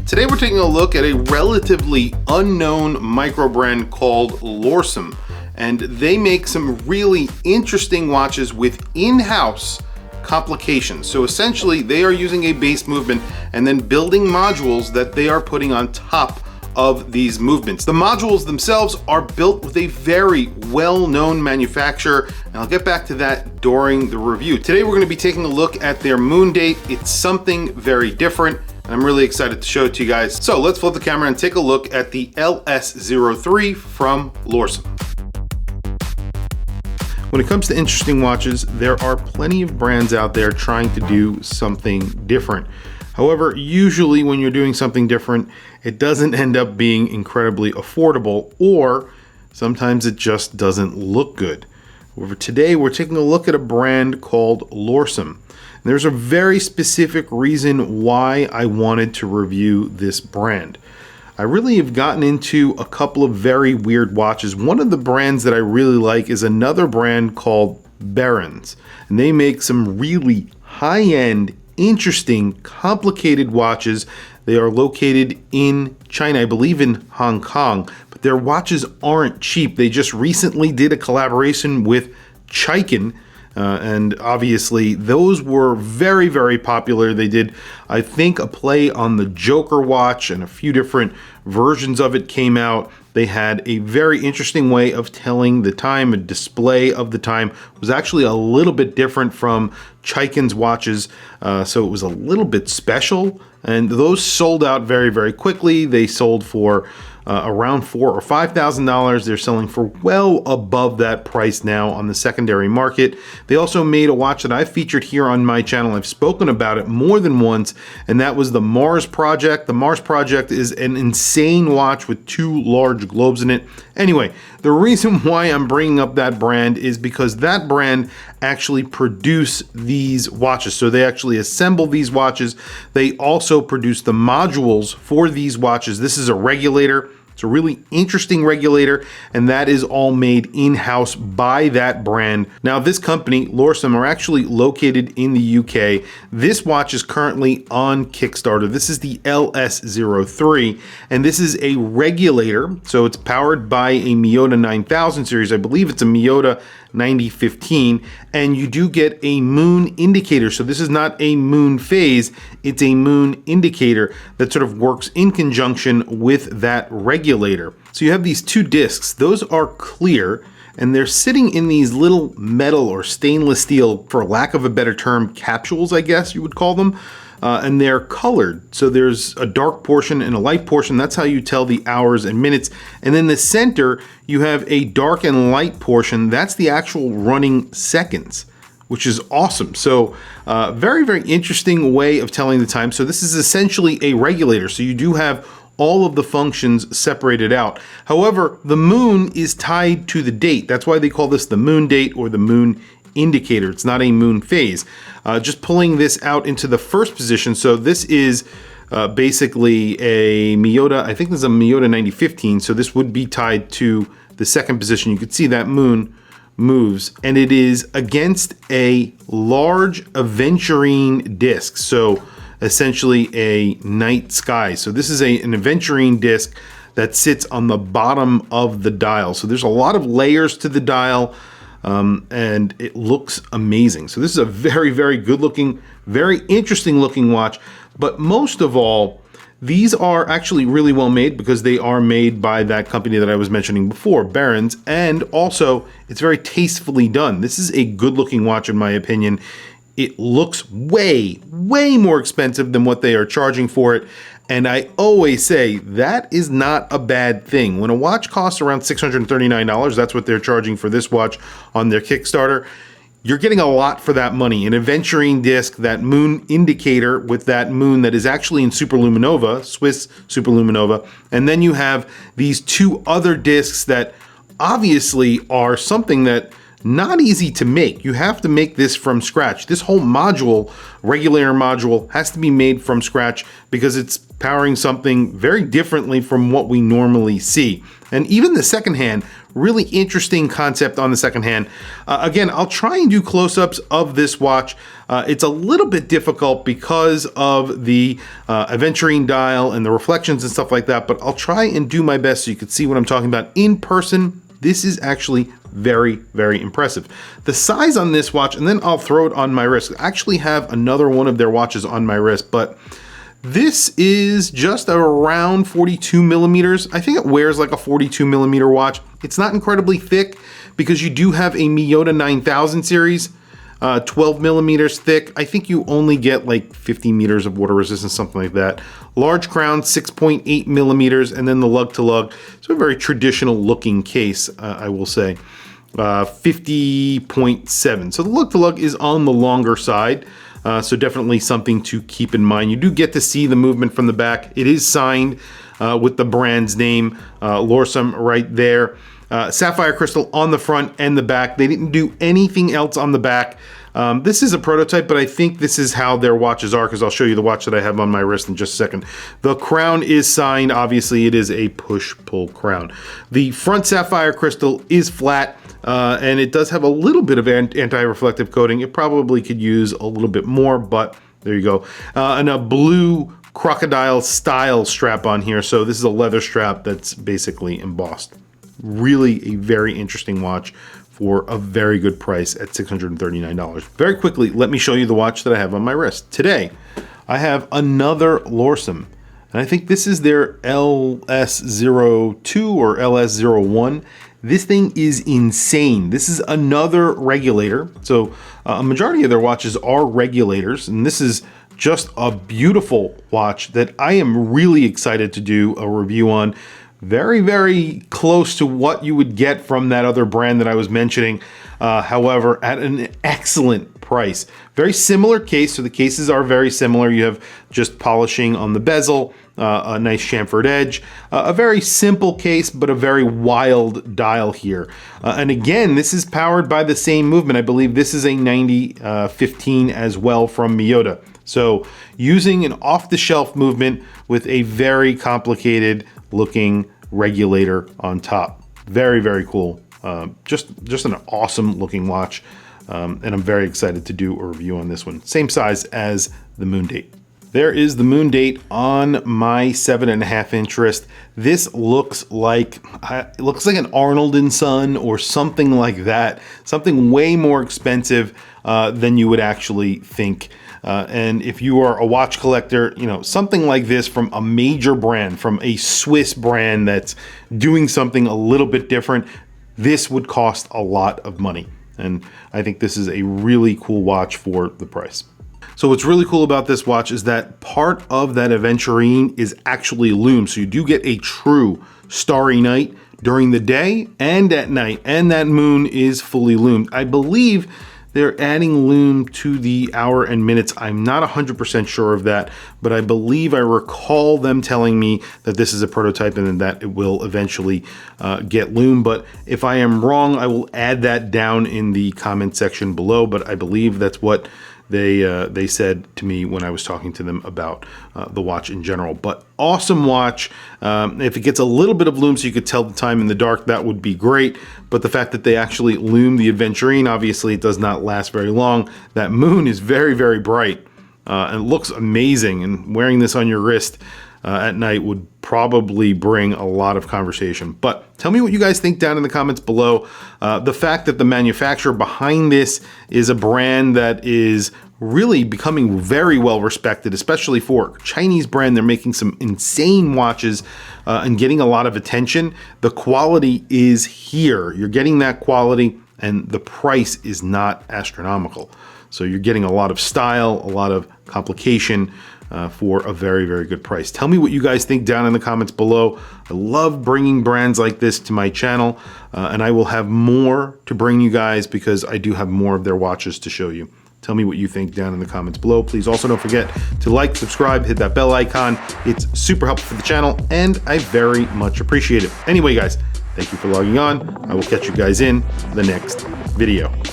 Today we're taking a look at a relatively unknown micro brand called Lorsum, and they make some really interesting watches with in-house complications. So essentially they are using a base movement and then building modules that they are putting on top of these movements. The modules themselves are built with a very well-known manufacturer, and I'll get back to that during the review. Today we're going to be taking a look at their moon date. It's something very different, and I'm really excited to show it to you guys. So let's flip the camera and take a look at the LS03 from Lorsum. When it comes to interesting watches, there are plenty of brands out there trying to do something different. However, usually when you're doing something different, it doesn't end up being incredibly affordable, or sometimes it just doesn't look good. However, today we're taking a look at a brand called Lorsum. There's a very specific reason why I wanted to review this brand. I really have gotten into a couple of very weird watches. One of the brands that I really like is another brand called Barons, and they make some really high-end, interesting, complicated watches. They are located in China, I believe in Hong Kong, but their watches aren't cheap. They just recently did a collaboration with Chaikin, and obviously those were very, very popular. They did, I think, a play on the Joker watch, and a few different versions of it came out. They had a very interesting way of telling the time. A display of the time was actually a little bit different from Chaikin's watches, so it was a little bit special, and those sold out very, very quickly. They sold for around $4,000 or $5,000. They're selling for well above that price now on the secondary market. They also made a watch that I've featured here on my channel. I've spoken about it more than once, and that was the Mars Project. The Mars Project is an insane watch with two large globes in it. Anyway, the reason why I'm bringing up that brand is because that brand actually produce these watches. So they actually assemble these watches. They also produce the modules for these watches. This is a regulator. It's a really interesting regulator, and that is all made in-house by that brand. Now, this company, Lorsum, are actually located in the UK. This watch is currently on Kickstarter. This is the LS03, and this is a regulator. So it's powered by a Miyota 9000 series. I believe it's a Miyota 9015, and you do get a moon indicator. So this is not a moon phase, it's a moon indicator that sort of works in conjunction with that regulator. So you have these two discs. Those are clear, and they're sitting in these little metal or stainless steel, for lack of a better term, capsules, I guess you would call them. And they're colored. So there's a dark portion and a light portion. That's how you tell the hours and minutes. And then the center, you have a dark and light portion. That's the actual running seconds, which is awesome. So very, very interesting way of telling the time. So this is essentially a regulator. So you do have all of the functions separated out. However, the moon is tied to the date. That's why they call this the moon date or the moon indicator. It's not a moon phase. Just pulling this out into the first position. So this is basically a Miyota, I think this is a Miyota 9015. So this would be tied to the second position. You can see that moon moves, and it is against a large aventurine disc. So essentially a night sky. So this is an aventurine disc that sits on the bottom of the dial. So there's a lot of layers to the dial. And it looks amazing. So this is a very, very good looking, very interesting looking watch. But most of all, these are actually really well made because they are made by that company that I was mentioning before, Barons. And also, it's very tastefully done. This is a good looking watch in my opinion. It looks way, way more expensive than what they are charging for it. And I always say that is not a bad thing. When a watch costs around $639, that's what they're charging for this watch on their Kickstarter, you're getting a lot for that money. An aventurine disc, that moon indicator with that moon that is actually in Superluminova, Swiss Superluminova, and then you have these two other discs that obviously are something that not easy to make. You have to make this from scratch. This whole module, regulator module, has to be made from scratch because it's powering something very differently from what we normally see. And even the second hand, really interesting concept on the second hand. Again, I'll try and do close-ups of this watch. It's a little bit difficult because of the aventurine dial and the reflections and stuff like that, but I'll try and do my best so you can see what I'm talking about in person. This is actually very, very impressive. The size on this watch, and then I'll throw it on my wrist. I actually have another one of their watches on my wrist, but this is just around 42 millimeters. I think it wears like a 42 millimeter watch. It's not incredibly thick because you do have a Miyota 9000 series, 12 millimeters thick. I think you only get like 50 meters of water resistance, something like that. Large crown, 6.8 millimeters, and then the lug to lug. So a very traditional looking case, I will say. 50.7. So the lug to lug is on the longer side. So definitely something to keep in mind. You do get to see the movement from the back. It is signed with the brand's name, Lorsum right there. Sapphire crystal on the front and the back. They didn't do anything else on the back. This is a prototype, but I think this is how their watches are, because I'll show you the watch that I have on my wrist in just a second. The crown is signed. Obviously, it is a push-pull crown. The front sapphire crystal is flat. And it does have a little bit of anti-reflective coating. It probably could use a little bit more, but there you go. And a blue crocodile style strap on here. So this is a leather strap that's basically embossed. Really a very interesting watch for a very good price at $639. Very quickly, let me show you the watch that I have on my wrist. Today, I have another Lorsum. And I think this is their LS02 or LS01. This thing is insane. This is another regulator. So a majority of their watches are regulators, and this is just a beautiful watch that I am really excited to do a review on. Very, very close to what you would get from that other brand that I was mentioning. However, at an excellent price. Very similar case, so the cases are very similar. You have just polishing on the bezel, a nice chamfered edge, a very simple case, but a very wild dial here. And again, this is powered by the same movement. I believe this is a 9015 as well from Miyota. So using an off-the-shelf movement with a very complicated looking regulator on top. Very, very cool. Just an awesome looking watch. And I'm very excited to do a review on this one. Same size as the Moon Date. There is the Moon Date on my 7.5 inch wrist. This looks like an Arnold & Son or something like that. Something way more expensive than you would actually think. And if you are a watch collector, you know, something like this from a major brand, from a Swiss brand that's doing something a little bit different, this would cost a lot of money. And I think this is a really cool watch for the price. So what's really cool about this watch is that part of that aventurine is actually lume. So you do get a true starry night during the day and at night. And that moon is fully lumed. I believe they're adding lume to the hour and minutes. I'm not 100% sure of that, but I believe I recall them telling me that this is a prototype and that it will eventually get lume. But if I am wrong, I will add that down in the comment section below. But I believe that's what they said to me when I was talking to them about the watch in general. But awesome watch. If it gets a little bit of lume so you could tell the time in the dark, that would be great. But the fact that they actually lume the aventurine, obviously it does not last very long. That moon is very, very bright and looks amazing. And wearing this on your wrist at night would probably bring a lot of conversation. But tell me what you guys think down in the comments below. The fact that the manufacturer behind this is a brand that is really becoming very well respected, especially for a Chinese brand. They're making some insane watches and getting a lot of attention. The quality is here. You're getting that quality and the price is not astronomical. So you're getting a lot of style, a lot of complication, for a very, very good price. Tell me what you guys think down in the comments below. I love bringing brands like this to my channel, and I will have more to bring you guys because I do have more of their watches to show you. Tell me what you think down in the comments below. Please also don't forget to like, subscribe, hit that bell icon. It's super helpful for the channel, and I very much appreciate it. Anyway, guys, thank you for logging on. I will catch you guys in the next video.